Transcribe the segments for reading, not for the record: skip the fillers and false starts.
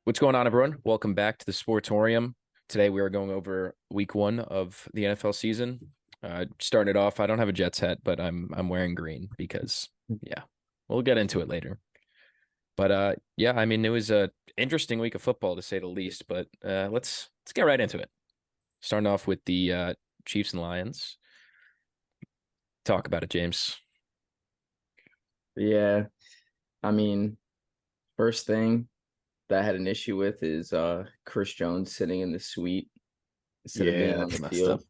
What's going on, everyone? Welcome back to the Sportorium. Today we are going over week one of the NFL season. Starting it off, I don't have a Jets hat, but I'm wearing green because yeah, we'll get into it later. But yeah, I mean it was a interesting week of football to say the least. But let's get right into it. Starting off with the Chiefs and Lions. Talk about it, James. Yeah, I mean, first thing that I had an issue with is Chris Jones sitting in the suite instead of Yeah, being on that's the messed up. field.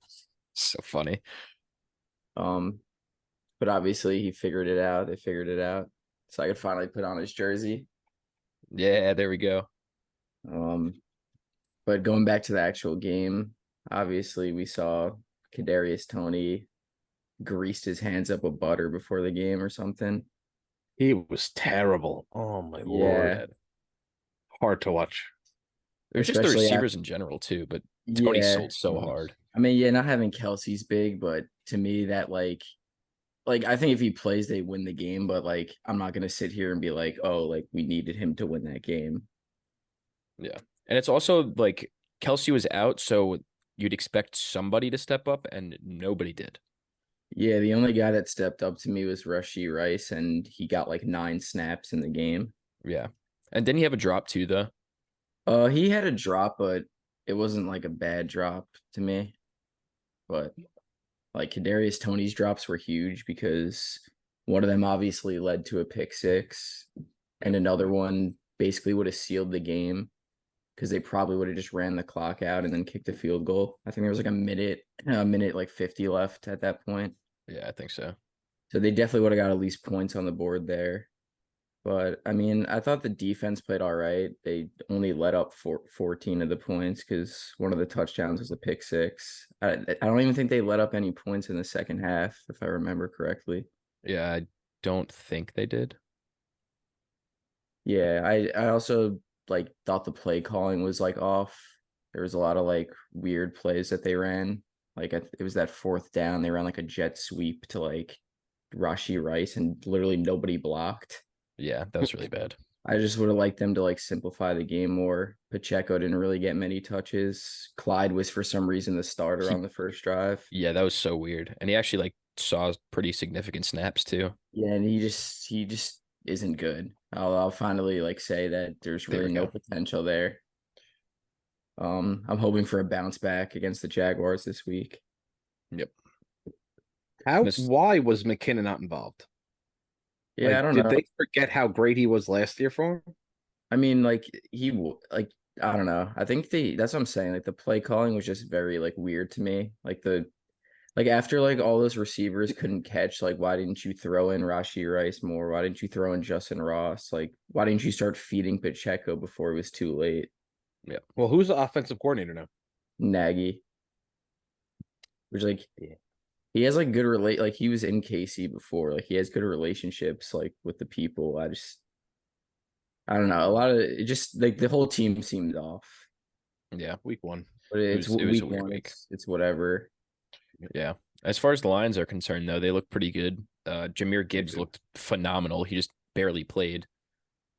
So funny. Um, but obviously he figured it out. They figured it out. So I could finally put on his jersey. Yeah, there we go. Um, but going back to the actual game, obviously we saw Kadarius Toney greased his hands up with butter before the game or something. He was terrible. Oh my lord. Yeah, Hard to watch. It was just the especially receivers in general too, but Tony yeah. sold so hard. I mean, yeah, not having Kelsey's big, but to me that like I think if he plays, they win the game. But like, I'm not gonna sit here and be like, oh, like we needed him to win that game. Yeah. And it's also like Kelsey was out, so you'd expect somebody to step up, and nobody did. Yeah, the only guy that stepped up to me was Rushy Rice, and he got like 9 snaps in the game. Yeah. And didn't he have a drop too, though? He had a drop, but it wasn't like a bad drop to me. But like Kadarius Toney's drops were huge because one of them obviously led to a pick six, and Yep. another one basically would have sealed the game because they probably would have just ran the clock out and then kicked a field goal. I think there was like a minute like 50 left at that point. Yeah, I think so. So they definitely would have got at least points on the board there. But I mean, I thought the defense played all right. They only let up 14 of the points because one of the touchdowns was a pick six. I don't even think they let up any points in the second half, if I remember correctly. Yeah, I don't think they did. Yeah, I also like thought the play calling was like off. There was a lot of like weird plays that they ran. Like it was that fourth down, they ran like a jet sweep to like Rashi Rice, and literally nobody blocked. Yeah, that was really bad. I just would have liked them to like simplify the game more. Pacheco didn't really get many touches. Clyde was for some reason the starter He, on the first drive. yeah, that was so weird. And he actually like saw pretty significant snaps too. Yeah, and he just isn't good. I'll finally like say that there's There really we no go. potential there. I'm hoping for a bounce back against the Jaguars this week. Yep. This, Why was McKinnon not involved? Yeah, I Like, don't did know. they forget how great he was last year for him? I mean, like like I don't know. I think that's what I'm saying. Like the play calling was just very like weird to me. Like after like all those receivers couldn't catch, like why didn't you throw in Rashi Rice more? Why didn't you throw in Justin Ross? Like why didn't you start feeding Pacheco before it was too late? yeah. Well, who's the offensive coordinator now? Nagy, which like Yeah. he has like good relate like he was in KC before. Like he has good relationships like with the people. I don't know. A lot of it just like the whole team seemed off. Yeah. Week one. But It it's was it was a week weird one. week. It's whatever. Yeah. As far as the Lions are concerned, though, they look pretty good. Jameer Gibbs Good. looked phenomenal. He just barely played.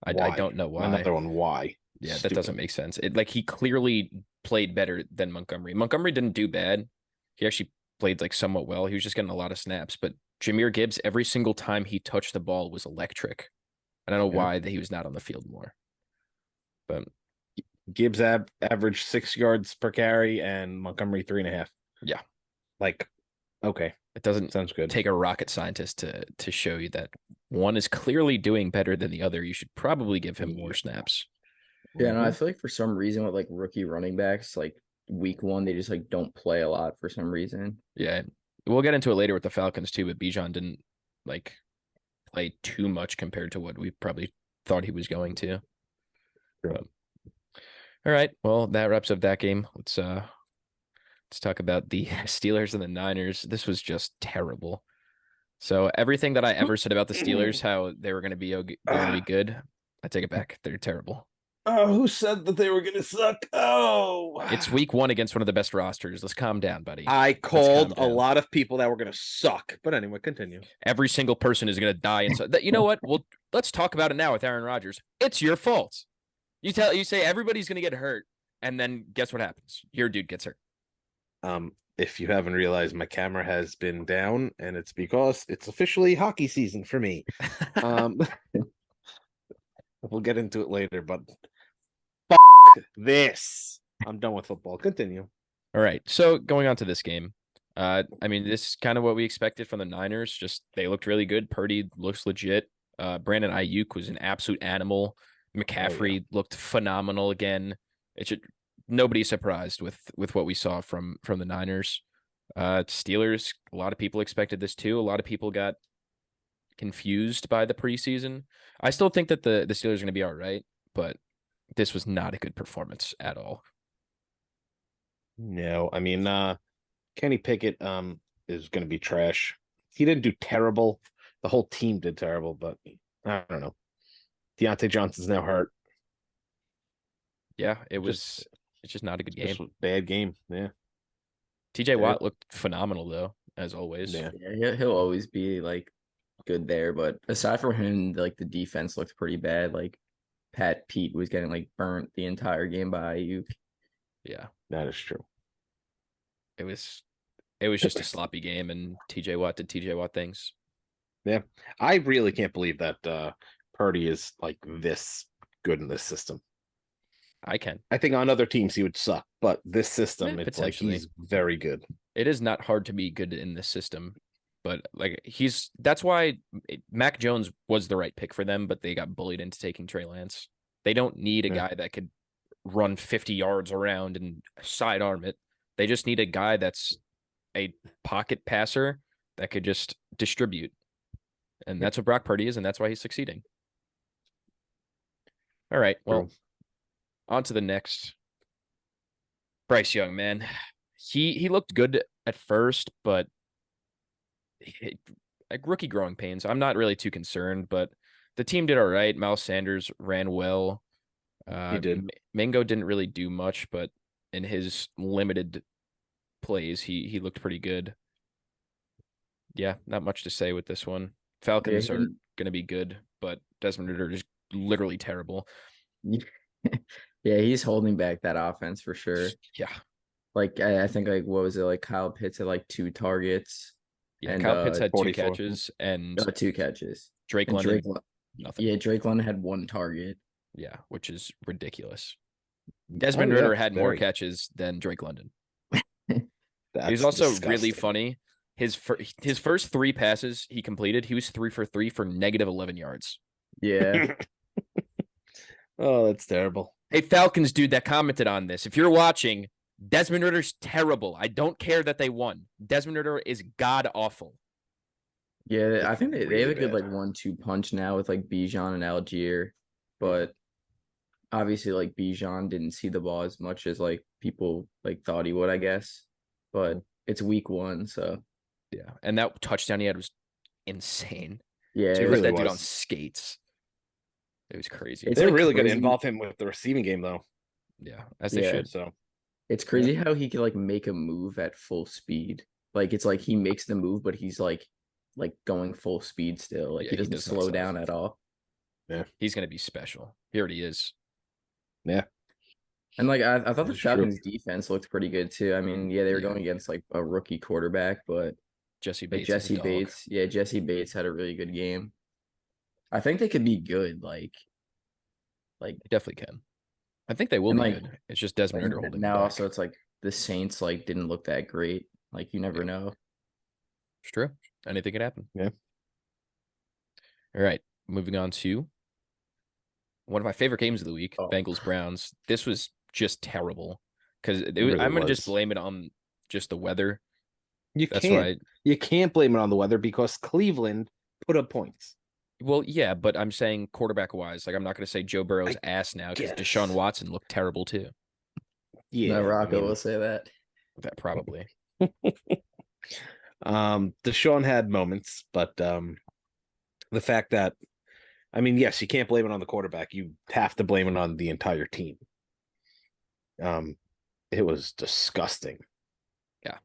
I Why? don't know why. Another one. Why? Yeah, that doesn't Stupid. make sense. It like he clearly played better than Montgomery. Montgomery didn't do bad. He actually played like somewhat well. He was just getting a lot of snaps, but Jameer Gibbs, every single time he touched the ball was electric. I don't know Yeah. why that he was not on the field more. But Gibbs averaged 6 yards per carry and Montgomery 3.5. yeah, Like, okay, it doesn't sounds good. take a rocket scientist to show you that one is clearly doing better than the other. You should probably give him more snaps. Yeah, no, I Mhm. feel like for some reason with like rookie running backs, like week one, they just like don't play a lot for some reason. Yeah, we'll get into it later with the Falcons too, but Bijan didn't like play too much compared to what we probably thought he was going to. Sure. But, all right, well, that wraps up that game. Let's talk about the Steelers and the Niners. This was just terrible. So everything that I ever said about the Steelers, how they were going to be good, I take it back. They're terrible. Oh, who said that they were going to suck? Oh, It's week one against one of the best rosters. Let's calm down, buddy. I Let's calm called a down. lot of people that were going to suck. But anyway, continue. Every single person is going to die. And so, you know what? Well, let's talk about it now with Aaron Rodgers. It's your fault. You say everybody's gonna get hurt, and then guess what happens? Your dude gets hurt. If you haven't realized, my camera has been down, and it's because it's officially hockey season for me. Um, we'll get into it later, but this. I'm done with football. Continue. All right. So going on to this game, I mean, this is kind of what we expected from the Niners. Just they looked really good. Purdy looks legit. Brandon Ayuk was an absolute animal. McCaffrey looked phenomenal again. It should nobody's surprised with what we saw from the Niners. Steelers, a lot of people expected this too. A lot of people got confused by the preseason. I still think that the Steelers are going to be all right, but this was not a good performance at all. No, I mean, Kenny Pickett is going to be trash. He didn't do terrible. The whole team did terrible, but I don't know. Deontay Johnson's now hurt. Yeah, it's just not a good game. Just a bad game. Yeah. TJ Watt looked phenomenal though, as always. Yeah. Yeah, he'll always be like good there, but aside from him, like the defense looked pretty bad. Like Pat Pete was getting like burnt the entire game by Ayuk. Yeah, that is true. It was just a sloppy game, and TJ Watt did TJ Watt things. Yeah, I really can't believe that Purdy is like this good in this system. I can. I think on other teams he would suck, but this system, it's like he's very good. It is not hard to be good in this system, but like that's why Mac Jones was the right pick for them, but they got bullied into taking Trey Lance. They don't need a guy that could run 50 yards around and sidearm it. They just need a guy that's a pocket passer that could just distribute. And that's what Brock Purdy is, and that's why he's succeeding. All right, well, on to the next. Bryce Young, man. He looked good at first, but like rookie growing pains. I'm not really too concerned, but the team did all right. Miles Sanders ran well. He did. Mingo didn't really do much, but in his limited plays, he looked pretty good. Yeah, not much to say with this one. Falcons are going to be good, but Desmond Ridder is literally terrible. Yeah, he's holding back that offense for sure. Yeah. Like I think like what was it, like Kyle Pitts had like 2 targets. Yeah, and Kyle Pitts had 2 catches and 2 catches. Drake London nothing. Yeah, Drake London had 1 target. Yeah, which is ridiculous. Desmond Ridder had more catches than Drake London. He's also disgusting. Really funny. His first 3 passes he completed, he was 3 for 3 for negative 11 yards. Yeah. Oh, that's terrible. Hey, Falcons dude that commented on this. If you're watching, Desmond Ridder's terrible. I don't care that they won. Desmond Ridder is god awful. Yeah, I think they have a good like 1-2 punch now with like Bijan and Algier, but obviously like Bijan didn't see the ball as much as like people like thought he would, I guess. But it's week 1, so yeah. And that touchdown he had was insane. Yeah, so it really that dude on skates. It was crazy. They're like really going to involve him with the receiving game, though. Yeah, as they should. So it's crazy how he can like make a move at full speed. Like it's like he makes the move, but he's like going full speed still. Like he doesn't slow down at all. Yeah, he's going to be special. He already is. Yeah. And like I thought the Falcons defense looked pretty good too. I mean, yeah, they were going against like a rookie quarterback, but Jesse Bates. Jesse Bates had a really good game. I think they could be good. Like they definitely can. I think they will be good. It's just Desmond Ridder holding now. Back. Also, it's like the Saints like didn't look that great. Like you never know. It's true. Anything could happen. Yeah. All right, moving on to one of my favorite games of the week, Bengals Browns. This was just terrible because I'm going to just blame it on just the weather. You can't blame it on the weather because Cleveland put up points. Well, yeah, but I'm saying quarterback-wise, like I'm not going to say Joe Burrow's ass now because Deshaun Watson looked terrible too. Yeah, no, Rocco will say that. That probably. Deshaun had moments, but the fact that, I mean, yes, you can't blame it on the quarterback. You have to blame it on the entire team. It was disgusting. Yeah,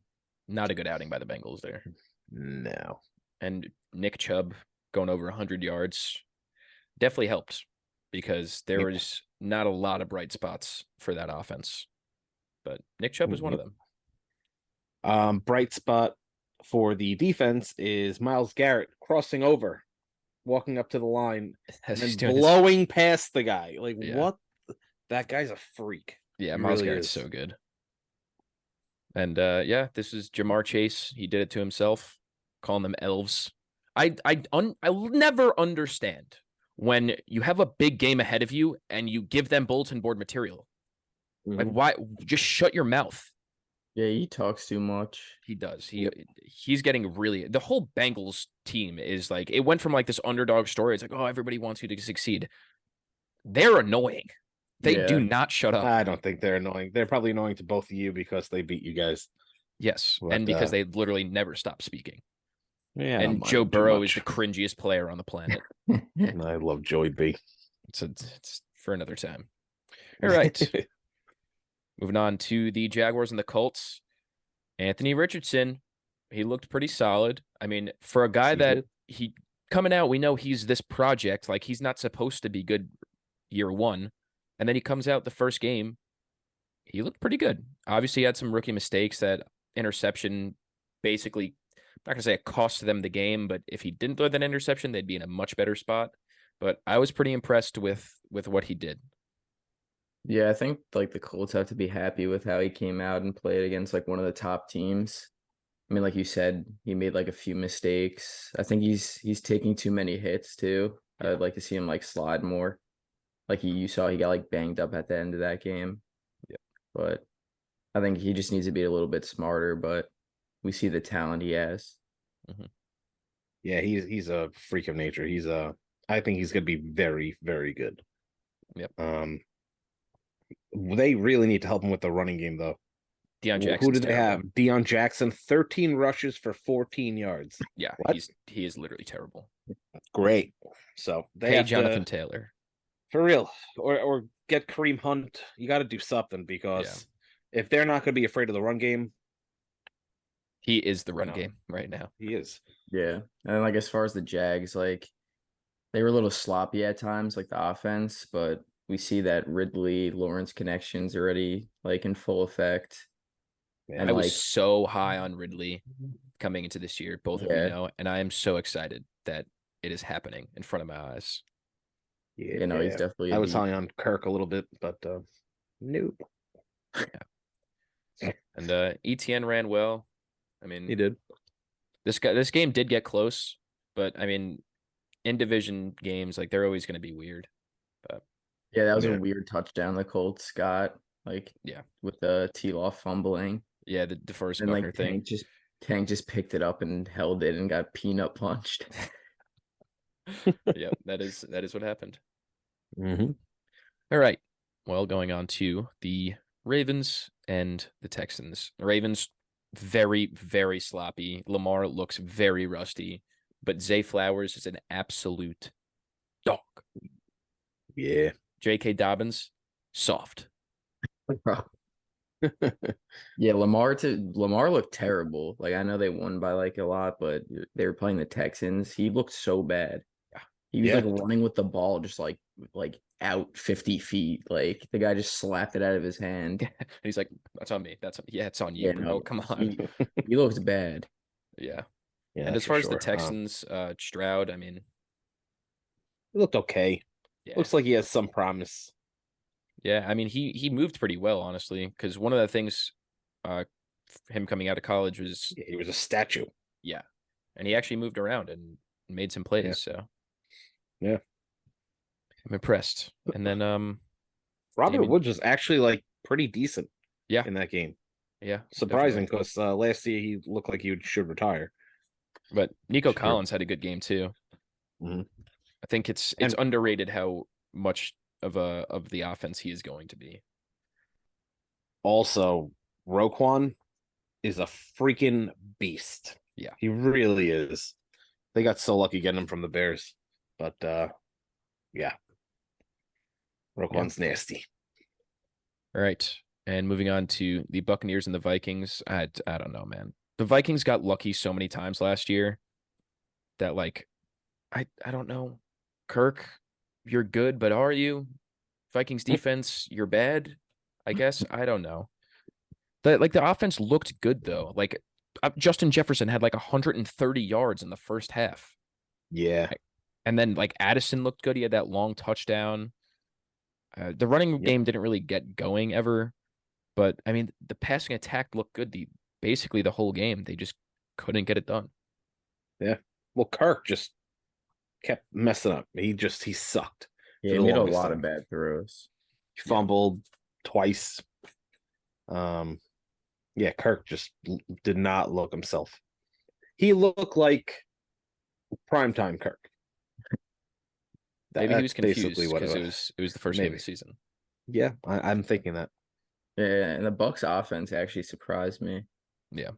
not a good outing by the Bengals there. No. And Nick Chubb going over 100 yards definitely helped because there Yep. was not a lot of bright spots for that offense. But Nick Chubb was one of Yep. them. Bright spot for the defense is Myles Garrett crossing over, walking up to the line, As and he's then doing his- blowing past the guy. Like, Yeah. what? That guy's a freak. Yeah, He Myles really Garrett's is. so good. And yeah, this is Jamar Chase. He did it to himself, calling them elves. I'll never understand when you have a big game ahead of you and you give them bulletin board material. Like, Mhm. why? Just shut your mouth. Yeah, he talks too much. He does. Yep. He's getting really. The whole Bengals team is like, it went from like this underdog story. It's like, oh, everybody wants you to succeed. They're annoying. They do Yeah. not shut up. I don't think they're annoying. They're probably annoying to both of you because they beat you guys. Yes, But, and because they literally never stop speaking. Yeah, I don't And mind Joe them too Burrow is the much. cringiest player on the planet. I love Joey B. It's for another time. All right. Moving on to the Jaguars and the Colts. Anthony Richardson, he looked pretty solid. I mean, for a guy He that did. he coming out, we know he's this project. Like, he's not supposed to be good year one. And then he comes out the first game. He looked pretty good. Obviously, he had some rookie mistakes. That interception basically, I'm not going to say it cost them the game, but if he didn't throw that interception, they'd be in a much better spot. But I was pretty impressed with what he did. Yeah, I think like the Colts have to be happy with how he came out and played against like one of the top teams. I mean, like you said, he made like a few mistakes. I think he's taking too many hits too. Yeah. I'd like to see him like slide more. Like you saw he got like banged up at the end of that game. Yep. But I think he just needs to be a little bit smarter, but we see the talent he has. Yeah, he's a freak of nature. I think he's gonna be very, very good. Yep. They really need to help him with the running game though. Deion Jackson. Who do they have? Deion Jackson, 13 rushes for 14 yards. Yeah, What? he is literally terrible. Great. So they Hey, have Jonathan to, Taylor. for real, or get Kareem Hunt. You got to do something because if they're not going to be afraid of the run game, He is the run No. game right now. he is. Yeah. And like as far as the Jags, like they were a little sloppy at times, like the offense, but we see that Ridley Lawrence connections already like in full effect. Yeah. And I was like so high on Ridley coming into this year, both of you Yeah. know, and I am so excited that it is happening in front of my eyes. Yeah, you know, he's definitely I a was beast. high on Kirk a little bit, but nope. And ETN ran well. I mean, He did. this game did get close, but I mean, in division games, like they're always going to be weird. Yeah, that was Yeah. a weird touchdown the Colts got, like Yeah. with the T-Law fumbling. Yeah, the DeForest And Buckner like thing. Tank just picked it up and held it and got peanut punched. Yeah, that is what happened. Mm-hmm. All right. Well, going on to the Ravens and the Texans. The Ravens, very, very sloppy. Lamar looks very rusty, but Zay Flowers is an absolute dog. Yeah. J.K. Dobbins, soft. Yeah, Lamar looked terrible. Like I know they won by like a lot, but they were playing the Texans. He looked so bad. Yeah. He was Yeah. like running with the ball, just like out 50 feet. Like the guy just slapped it out of his hand. And he's like, that's on me. It's on you, Yeah, bro. no, Come on. He looks bad. Yeah. Yeah. And as for far as the sure. Texans, Stroud, I mean, It looked okay. yeah. Looks like he has some promise. Yeah, I mean, he moved pretty well, honestly, because one of the things him coming out of college was, Yeah, he was a statue. and he actually moved around and made some plays. Yeah. So Yeah. I'm impressed. And then Robert Damien- Woods was actually like pretty decent. Yeah. In that game. yeah, Surprising definitely. because last year he looked like he should retire. But Nico Sure. Collins had a good game too. Mhm. I think it's And- underrated how much of the offense he is going to be. Also, Roquan is a freaking beast. Yeah. He really is. They got so lucky getting him from the Bears. But yeah. Roquan's nasty. All right. And moving on to the Buccaneers and the Vikings. I don't know, man. The Vikings got lucky so many times last year that, like, I don't know. Kirk, you're good, but are you? Vikings defense, you're bad. I guess I don't know. The offense looked good though. Like Justin Jefferson had like 130 yards in the first half, Yeah. and then like Addison looked good. He had that long touchdown. The running Yep. game didn't really get going ever, but I mean the passing attack looked good. Basically the whole game, they just couldn't get it done. Yeah. Well, Kirk just kept messing up. He sucked. Yeah, for he the made a longest lot time. of bad throws. He fumbled twice. Yeah, Kirk just did not look himself. He looked like primetime Kirk. Maybe he was That's basically confused what because it was the first game of Maybe. the season. Yeah, I'm thinking that. Yeah, and the Bucks offense actually surprised me. Yeah.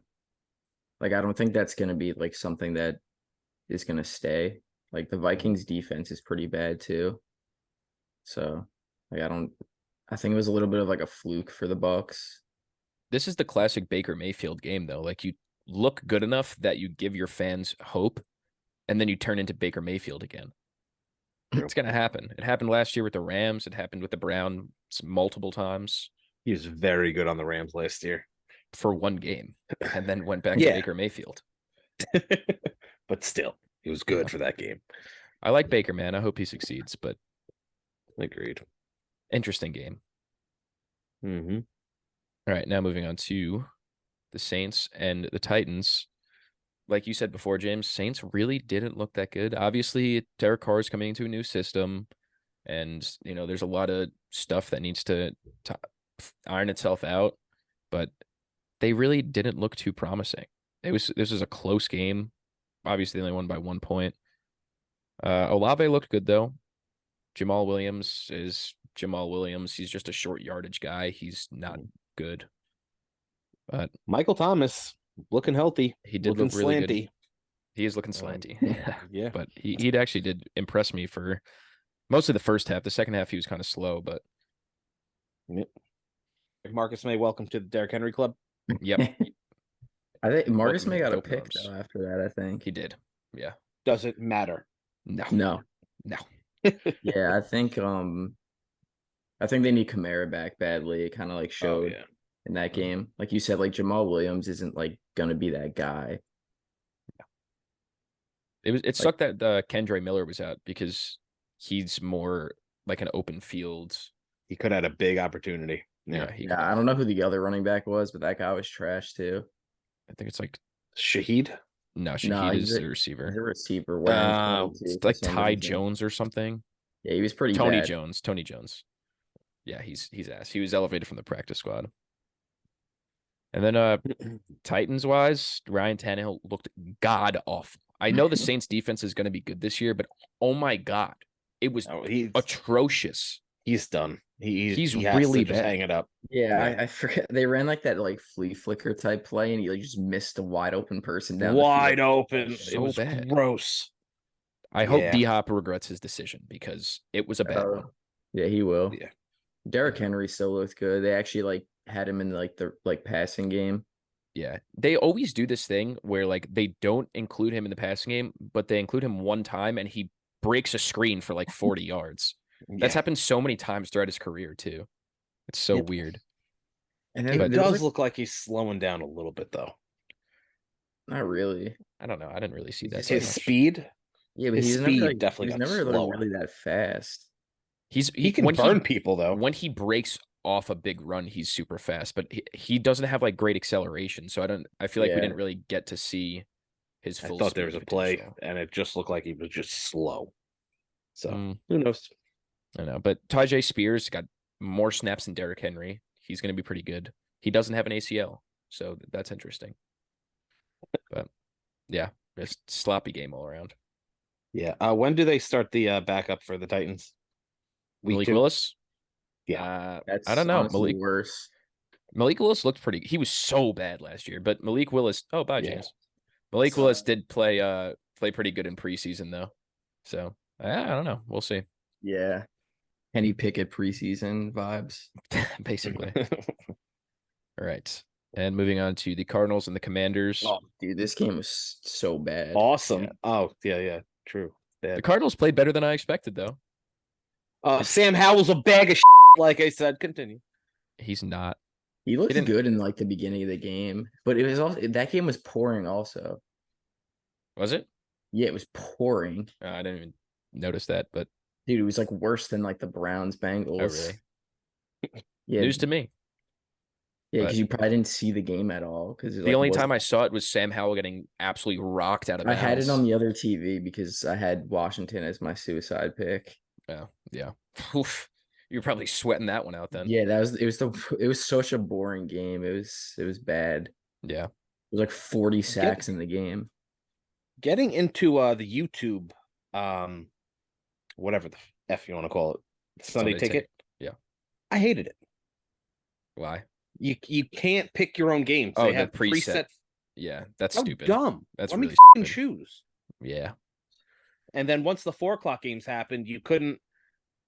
Like I don't think that's gonna be like something that is gonna stay. Like the Vikings defense is pretty bad too. So like I think it was a little bit of like a fluke for the Bucks. This is the classic Baker Mayfield game though. Like you look good enough that you give your fans hope, and then you turn into Baker Mayfield again. It's gonna happen. It happened last year with the Rams. It happened with the Browns multiple times He was very good on the Rams last year. for one game, and then went back to Yeah. Baker Mayfield. But still, he was good Yeah. for that game. I like Baker, man. I hope he succeeds, but Agreed. interesting game. Mm-hmm. All right, now moving on to the Saints and the Titans. Like you said before, James, Saints really didn't look that good. Obviously, Derek Carr is coming into a new system, and there's a lot of stuff that needs to iron itself out, but they really didn't look too promising. This was a close game. Obviously, they only won by 1 point. Olave looked good though. Jamal Williams is Jamal Williams. He's just a short yardage guy. He's not good. But Michael Thomas looking healthy. he did looking look really slanty. good. He is looking slanty. Yeah. But he actually did impress me for most of the first half. The second half he was kind of slow, but Marcus May, welcome to the Derrick Henry Club. yep, I think Marcus Welcome May to got a Dope pick Arms. though after that, I think. he did. Yeah. Doesn't matter. No. No. No. Yeah, I think they need Kamara back badly. It kind of like showed yeah. in that game. Like you said, like Jamal Williams isn't like gonna be that guy. It sucked that Kendre Miller was out because he's more like an open field. He could have had a big opportunity. Yeah. He Yeah, I don't know who the other running back was, but that guy was trash too. I think it's like Shahid? no, Shaheed No, is he's the He's a receiver. receiver wearing 22 It's for like some Ty reason. Jones or something. Yeah, he was pretty Tony bad. Jones. Yeah, he's ass. He was elevated from the practice squad. And then Titans wise, Ryan Tannehill looked god awful. I know the Saints defense is going to be good this year, but oh my god, it was atrocious. He's done. He's he has really to just bad. hang it up. Yeah, Yeah. I forget they ran like that like flea flicker type play, and he like just missed a wide open person down Wide the field. open. So It was bad. gross. I hope Yeah. D Hop regrets his decision because it was a bad one. Yeah, he will. Yeah. Derrick Henry still looked good. They actually like had him in like the passing game. Yeah, they always do this thing where like they don't include him in the passing game, but they include him one time and he breaks a screen for like 40 yards. That's happened so many times throughout his career too. It's so weird. And It then does look like he's slowing down a little bit though. not really. I don't know. I didn't really see that. His much. speed. Yeah, but His he's speed never like, definitely he's got never like, slower. really that fast. He can burn people though. When he breaks off a big run, he's super fast, but he doesn't have like great acceleration. So I feel like we Yeah. didn't really get to see his full I thought there was speed a play, potential. and it just looked like he was just slow. So Mm, who knows? I know, but Tajay Spears got more snaps than Derrick Henry. He's going to be pretty good. He doesn't have an ACL, so that's interesting. But yeah, just sloppy game all around. Yeah. When do they start the backup for the Titans? Malik 2? Willis? Yeah. That's I don't know. honestly worse. Malik Willis looked pretty. He was so bad last year, but Malik Willis. Oh, bye, Yeah. James. Malik Willis did play pretty good in preseason though. So I don't know. We'll see. Yeah. Kenny Pickett preseason vibes. Basically. All right. And moving on to the Cardinals and the Commanders. Oh, dude, this game was so bad. Awesome. Yeah. Oh, yeah, true. The Bad. Cardinals played better than I expected though. Sam Howell's a bag of like I said. Continue. He's not. He looked didn't- good in like the beginning of the game, but it was also that game was pouring also. Was it? Yeah, it was pouring. I didn't even notice that, but Dude, it was like worse than like the Browns Bengals. oh really? Yeah, News to me. yeah, but- because you probably didn't see the game at all. Because The only time I saw it was Sam Howell getting absolutely rocked out of I bounds. had it on the other TV because I had Washington as my suicide pick. Oh, yeah. Oof. You're probably sweating that one out then. Yeah, it was such a boring game. It was bad. Yeah. It was like 40 sacks in the game. Getting into the YouTube, whatever the F you want to call it, Sunday Ticket. Yeah. I hated it. Why? You can't pick your own games. Oh, They the have preset. Yeah, that's How stupid. dumb. That's Let really me stupid. choose. Yeah. And then once the 4 o'clock games happened, you couldn't.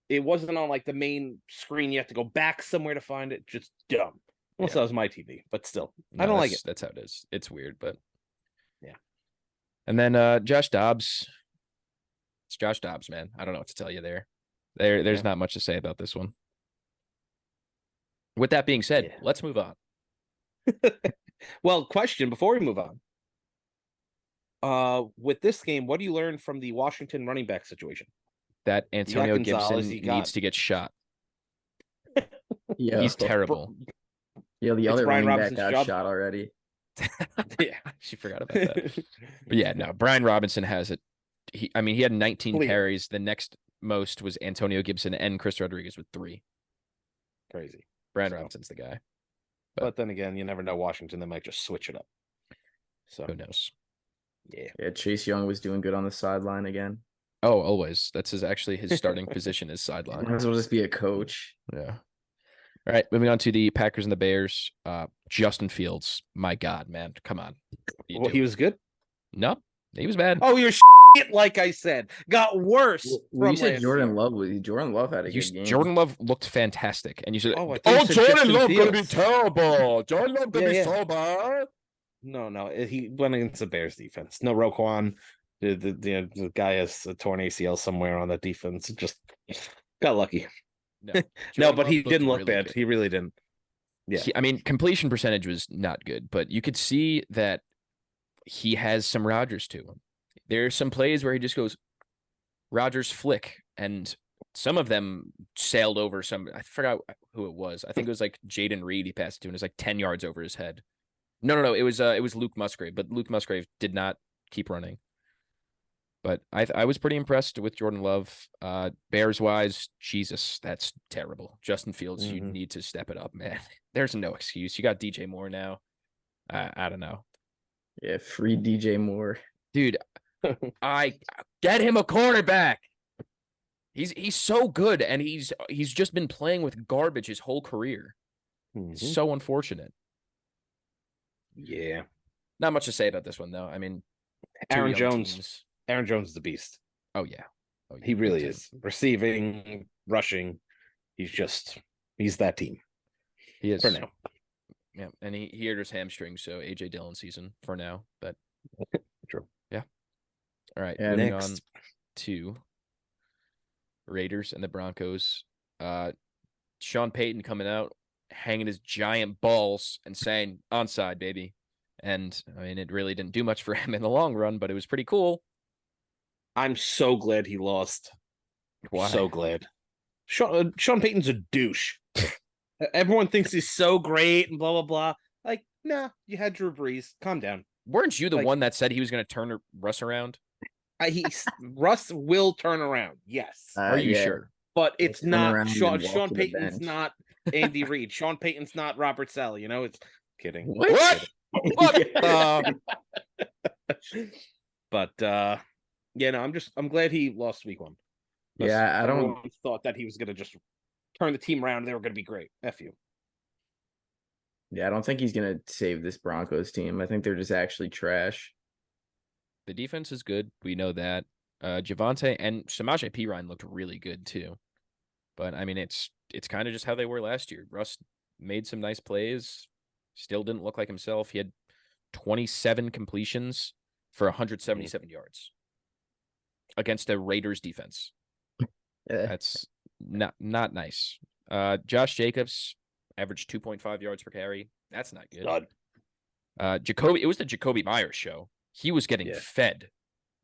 It wasn't on like the main screen. You have to go back somewhere to find it. Just dumb. Unless Yeah. that was my TV, but still, No, I don't like that's- it. That's how it is. It's weird, but Yeah. And then Josh Dobbs. It's Josh Dobbs, man. I don't know what to tell you there. There's Yeah. not much to say about this one. With that being said, Yeah. let's move on. Well, question before we move on. With this game, what do you learn from the Washington running back situation? That Antonio Gonzalez, Gibson you got- needs to get shot. Yeah, He's terrible. yeah. The It's other Brian running back Robinson's got job. shot already. Yeah. She forgot about that. But yeah, no, Brian Robinson has it. He had 19 Clear. carries. The next most was Antonio Gibson and Chris Rodriguez with 3. Crazy. Brian So- Robinson's the guy. But then again, you never know. Washington, they might just switch it up. So Who knows? yeah. Yeah, Chase Young was doing good on the sideline again. Oh, always. That's actually his starting position is Might sideline. as well just be a coach. Yeah. All right, moving on to the Packers and the Bears. Justin Fields, my God, man, come on. What are you Well, he doing? was good. No, he was bad. Oh, you're like I said. Got worse. Well, you from said last Jordan year. Love had a good game. Jordan Love looked fantastic, and you said, Oh, I thought "Oh, you said Jordan Justin Love gonna be Fields." terrible. Jordan Love gonna Yeah, be yeah. so bad." No, he went against the Bears defense. No Roquan. The guy has a torn ACL somewhere on that defense. Just got lucky. No, No, Jordan but he Love didn't looked look really bad. good. He really didn't. Yeah. Completion percentage was not good, but you could see that he has some Rodgers to him. There's some plays where he just goes Rodgers flick, and some of them sailed over some. I forgot who it was. I think it was like Jaden Reed. He passed it to, and it was like 10 yards over his head. No. It was Luke Musgrave, but Luke Musgrave did not keep running. But I was pretty impressed with Jordan Love. Bears wise, Jesus, that's terrible. Justin Fields, you Mhm. need to step it up, man. There's no excuse. You got DJ Moore now. I don't know, Yeah, free DJ Moore. dude. I get him a quarterback. He's so good, and he's just been playing with garbage his whole career. It's Mhm. so unfortunate. Yeah. Not much to say about this one though. I mean, two Aaron young Jones. teams. Aaron Jones is a beast. Oh yeah. Oh, yeah. He really That's is. Receiving, rushing. He's that team He is for now. Yeah, and he hurt his hamstring, so AJ Dillon season for now. But True. Yeah. All right. Yeah, Moving next. on to Raiders and the Broncos. Sean Payton coming out, hanging his giant balls and saying onside, baby. And I mean, it really didn't do much for him in the long run, but it was pretty cool. I'm so glad he lost. Why? So glad. Sean Payton's a douche. Everyone thinks he's so great and blah blah blah. Like, nah, you had Drew Brees. Calm down. Weren't you the Like- one that said he was going to turn Russ around? Russ will turn around. Yes, Are you yeah. sure? but it's turn not around and Sean. walk Sean to the Payton's bench. not Andy Reid. Sean Payton's not Robert Saleh. It's kidding. What? But yeah, no, I'm glad he lost week 1. Yeah, I don't. Everyone thought that he was gonna just turn the team around and they were gonna be great. F you. Yeah, I don't think he's gonna save this Broncos team. I think they're just actually trash. The defense is good. We know that. Javante and Samaje Perine looked really good too. But I mean, it's kind of just how they were last year. Russ made some nice plays. Still didn't look like himself. He had 27 completions for 177 yards against the Raiders defense. Yeah. That's not nice. Josh Jacobs averaged 2.5 yards per carry. That's not good. Jacoby, it was the Jacoby Myers show. He was getting fed.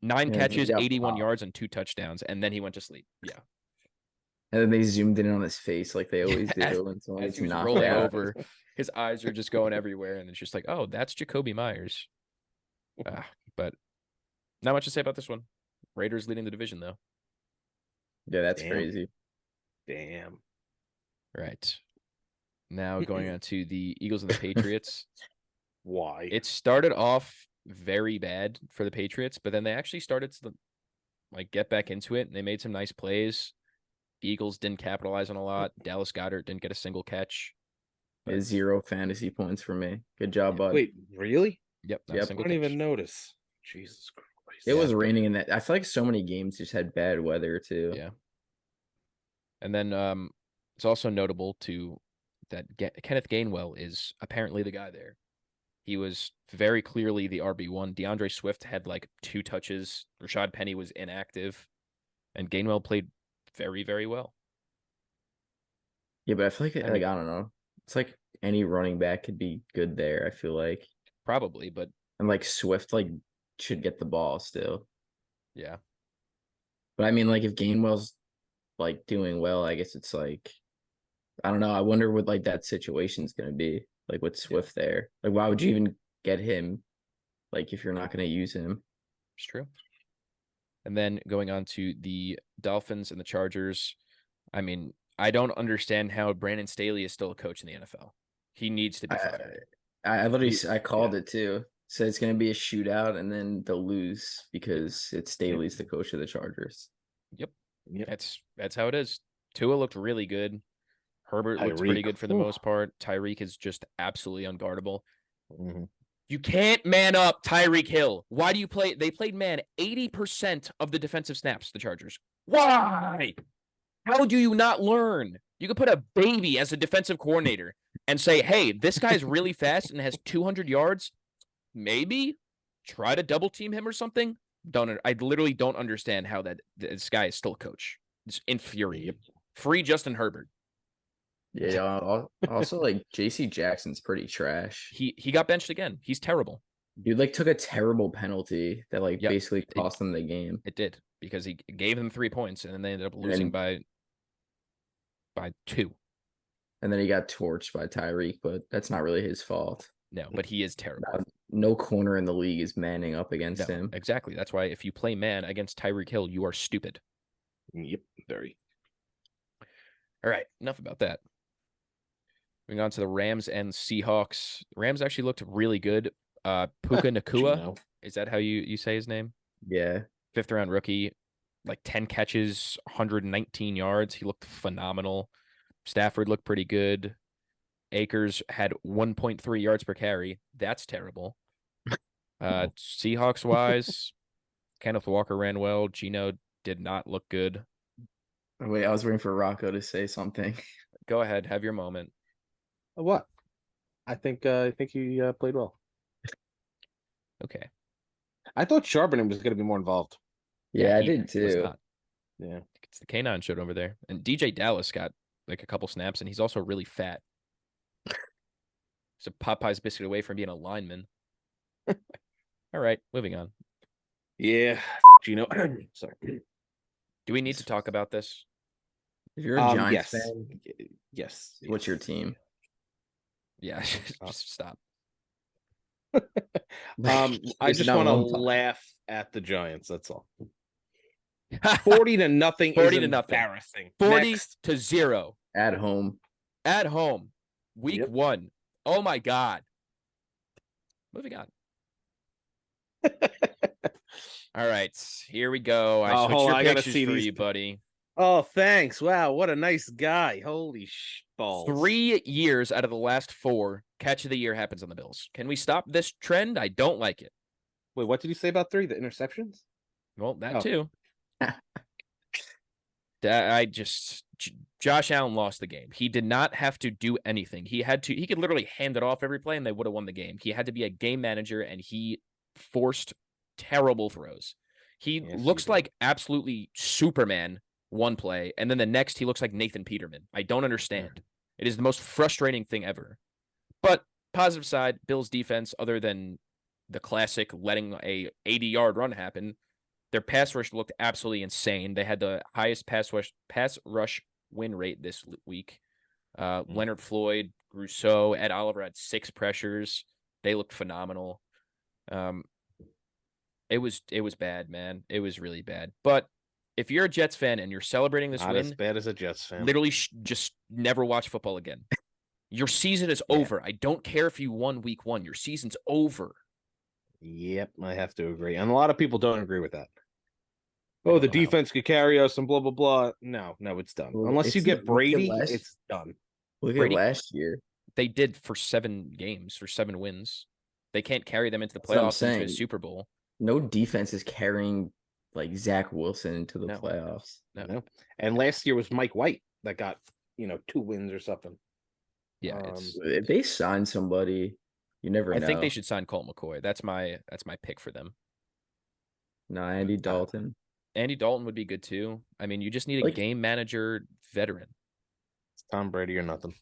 9 Yeah, catches, he got 81 popped. yards, and 2 touchdowns, and then he went to sleep. Yeah. And then they zoomed in on his face like they always As- do when someone As gets he was knocked rolling out. over, his eyes are just going everywhere, and it's just like, oh, that's Jacoby Myers. But not much to say about this one. Raiders leading the division, though. Yeah, that's Damn. crazy. Damn. Right. Now going on to the Eagles and the Patriots. Why? It started off very bad for the Patriots, but then they actually started to get back into it, and they made some nice plays. The Eagles didn't capitalize on a lot. Dallas Goedert didn't get a single catch. But 0 fantasy points for me. Good job, bud. Wait, really? Yep, not a Yep. I single don't even catch. notice. Jesus Christ. It was raining in that. I feel like so many games just had bad weather too. Yeah. And then it's also notable too that Kenneth Gainwell is apparently the guy there. He was very clearly the RB1. DeAndre Swift had 2 touches. Rashad Penny was inactive. And Gainwell played very, very well. Yeah, but I feel like I don't know. It's like any running back could be good there, I feel like. Probably, but And Swift should get the ball still. yeah. But I mean if Gainwell's doing well, I guess it's I don't know. I wonder what that situation's gonna be. With Swift there. Why would you even get him? If you're not gonna use him. It's true. And then going on to the Dolphins and the Chargers. I mean, I don't understand how Brandon Staley is still a coach in the NFL. He needs to be fired. I literally I called it too. Said it's gonna be a shootout and then they'll lose because it's Staley's the coach of the Chargers. Yep. That's how it is. Tua looked really good. Herbert looked pretty good for the most part. Tyreek is just absolutely unguardable. Mm-hmm. You can't man up Tyreek Hill. Why do you play? They played man 80% of the defensive snaps, the Chargers. Why? How do you not learn? You could put a baby as a defensive coordinator and say, hey, this guy's really fast and has 200 yards. Maybe try to double team him or something. I literally don't understand how this guy is still a coach. It's infuriating. Free Justin Herbert. Yeah, also JC Jackson's pretty trash. He got benched again. He's terrible. Dude took a terrible penalty that basically cost them the game. It did because he gave them 3 points and then they ended up losing by 2. And then he got torched by Tyreek, but that's not really his fault. No, but he is terrible. No corner in the league is manning up against him. Exactly. That's why if you play man against Tyreek Hill, you are stupid. Yep, very. All right, enough about that. Moving on to the Rams and Seahawks. Rams actually looked really good. Puka Nacua, is that how you say his name? Yeah. 5th round rookie, 10 catches, 119 yards. He looked phenomenal. Stafford looked pretty good. Akers had 1.3 yards per carry. That's terrible. Seahawks wise, Kenneth Walker ran well. Geno did not look good. Wait, I was waiting for Rocco to say something. Go ahead, have your moment. What? I think he played well. Okay. I thought Charbonnet was going to be more involved. Yeah, I did too. Yeah, it's the K9 showed over there, and DJ Dallas got a couple snaps, and he's also really fat. So Popeye's biscuit away from being a lineman. All right, moving on. Yeah, Gino. Sorry. Do we need to talk about this? If you're a Giants fan, yes. What's your team? Yeah, just stop. I just want to laugh at the Giants. That's all. 40-0. 40-0. Embarrassing. 40-0 at home. At home. Week 1. Oh my God. Moving on. All right, here we go. I switched your pictures for you, buddy. Oh, thanks. Wow, what a nice guy. Holy balls. 3 years out of the last 4, catch of the year happens on the Bills. Can we stop this trend? I don't like it. Wait, what did you say about 3? The interceptions? Well, that too. Josh Allen lost the game. He did not have to do anything. He could literally hand it off every play and they would have won the game. He had to be a game manager and he forced terrible throws. He looks like absolutely Superman one play, and then the next he looks like Nathan Peterman. I don't understand. It is the most frustrating thing ever. But positive side, Bills defense, other than the classic letting a 80-yard run happen, their pass rush looked absolutely insane. They had the highest pass rush win rate this week. Leonard Floyd, Rousseau, Ed Oliver had 6 pressures. They looked phenomenal. It was bad, man. It was really bad. But if you're a Jets fan and you're celebrating this Not win, as bad as a Jets fan. literally just never watch football again. Your season is over. I don't care if you won week 1. Your season's over. Yep, I have to agree. And a lot of people don't agree with that. Oh, the defense could carry us and blah, blah, blah. No, it's done. Well, Unless you get Brady, it's done. Look at last year. They did for 7 games, for 7 wins. They can't carry them into the That's what I'm playoffs, into a saying. Super Bowl. No defense is carrying like Zach Wilson into the playoffs. No. And last year was Mike White that got, 2 wins or something. Yeah, if they sign somebody, you never know. I think they should sign Colt McCoy. That's my pick for them. No, Andy Dalton. Andy Dalton would be good too. I mean, you just need a game manager veteran. It's Tom Brady or nothing.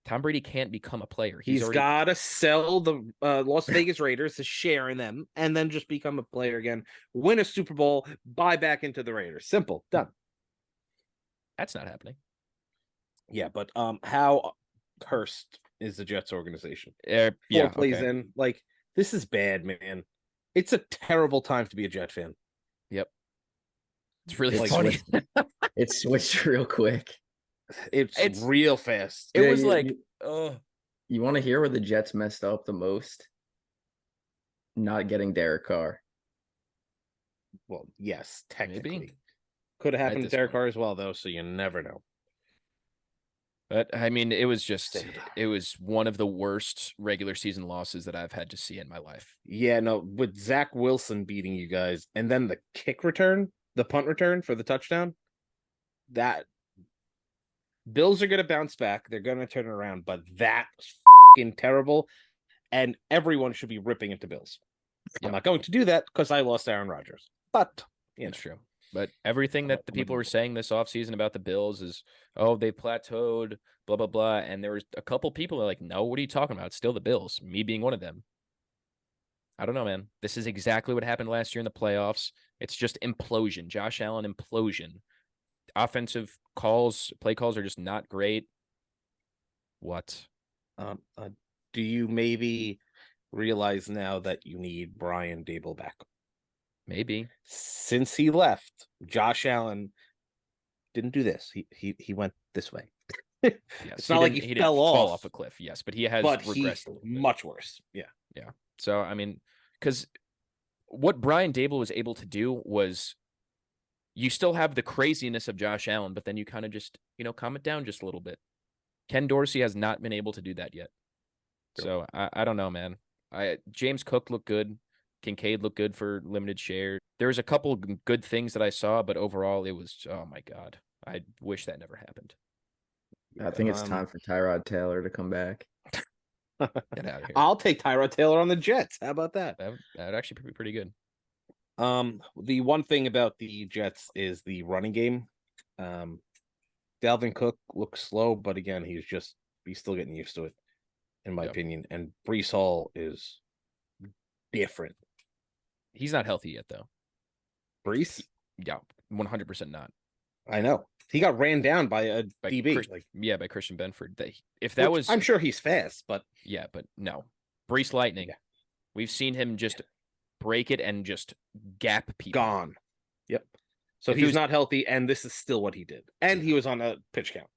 Tom Brady can't become a player. He's got to sell the Las Vegas Raiders to share in them and then just become a player again, win a Super Bowl, buy back into the Raiders. Simple. Done. That's not happening. Yeah, but how cursed is the Jets organization? 4 plays in. Like, this is bad, man. It's a terrible time to be a Jet fan. Yep. It's really funny. It switched real quick. It's real fast. It was you want to hear where the Jets messed up the most? Not getting Derek Carr. Well, yes, technically. Maybe. Could have happened to Derek Carr as well, though, so you never know. But, I mean, it was one of the worst regular season losses that I've had to see in my life. Yeah, no, with Zach Wilson beating you guys, and then the kick return, the punt return for the touchdown, that Bills are going to bounce back. They're going to turn it around, but that's fucking terrible, and everyone should be ripping into Bills. Yep. I'm not going to do that because I lost Aaron Rodgers, but it's true. But everything that the people were saying this offseason about the Bills is, they plateaued, blah, blah, blah. And there was a couple people that are like, no, what are you talking about? It's still the Bills, me being one of them. I don't know, man. This is exactly what happened last year in the playoffs. It's just implosion. Josh Allen implosion. Offensive calls, play calls are just not great. What? Do you maybe realize now that you need Brian Daboll back? Maybe. Since he left, Josh Allen didn't do this. He went this way. Yes, it's not like he fell off a cliff. Yes, but he has regressed a little bit. Much worse. Yeah. So I mean, because what Brian Daboll was able to do was, you still have the craziness of Josh Allen, but then you kind of just calm it down just a little bit. Ken Dorsey has not been able to do that yet. So I don't know, man. James Cook looked good. Kincaid looked good for limited share. There was a couple good things that I saw, but overall it was, oh my God. I wish that never happened. I think it's time for Tyrod Taylor to come back. Get out of here. I'll take Tyrod Taylor on the Jets. How about that? That would actually be pretty good. The one thing about the Jets is the running game. Dalvin Cook looks slow, but again, he's still getting used to it, in my opinion. And Breece Hall is different. He's not healthy yet, though. Breece? Yeah, 100% not. I know. He got ran down by a DB. By Christian Benford. If that was, I'm sure he's fast, but but no. Breece Lightning. Yeah. We've seen him just break it and just gap people. Gone. Yep. So he's not healthy, and this is still what he did. And he was on a pitch count.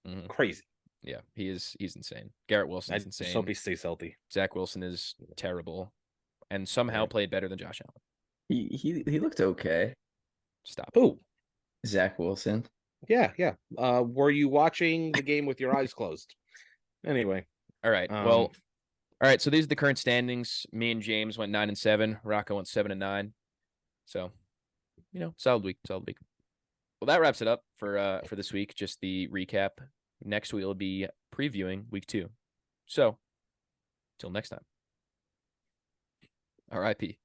Mm-hmm. Crazy. Yeah, he's insane. Garrett Wilson is insane. Just hope he stays healthy. Zach Wilson is terrible, and somehow played better than Josh Allen. He looked okay. Stop. Who? Zach Wilson. Yeah. Were you watching the game with your eyes closed? Anyway. All right. All right. So these are the current standings. Me and James went 9-7. Rocco went 7-9. So, solid week. Well, that wraps it up for this week. Just the recap. Next we'll be previewing week 2. So, till next time. R.I.P.